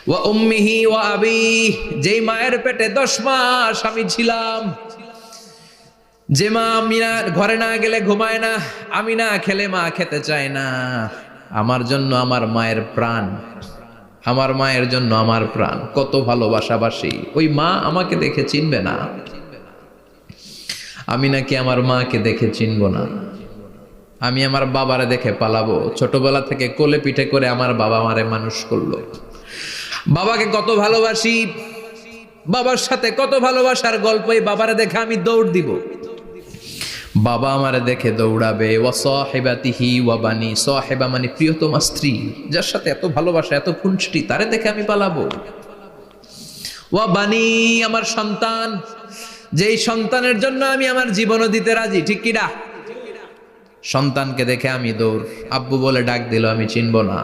ওয়া উম্মিহি ওয়া আবিহি, যেই মায়ের পেটে 10 মাস আমি ছিলাম, যে মা আমি না ঘরে না গেলে ঘুমায় না, আমি না খেলে মা খেতে চায় না। আমার জন্য আমার মায়ের প্রাণ, আমার মায়ের জন্য আমার প্রাণ, কত ভালোবাসাবাসি। ওই মা আমাকে দেখে চিনবে না, আমি নাকি আমার মাকে দেখে চিনব না। আমি আমার বাবারে দেখে পালাবো। ছোটবেলা থেকে কোলে পিঠে করে আমার বাবা আমারে মানুষ করলো। বাবাকে কত ভালোবাসি, বাবার সাথে কত ভালোবাসার গল্প, এই বাবারে দেখে আমি দৌড় দিব। বাবা আমারে দেখে দৌড়াবে। ওয়া সাহিবাতিহি ওয়া বানি, সাহিবা মানে প্রিয়তমা স্ত্রী, যার সাথে এত ভালোবাসা এত খুনসুটি, তারে দেখে আমি পালাবো। ওয়া বানি, আমার সন্তান, যেই সন্তানের জন্য আমি আমার জীবনও দিতে রাজি, ঠিক কিনা? সন্তানকে দেখে আমি দৌড়। আব্বু বলে ডাক দিল, আমি চিনব না।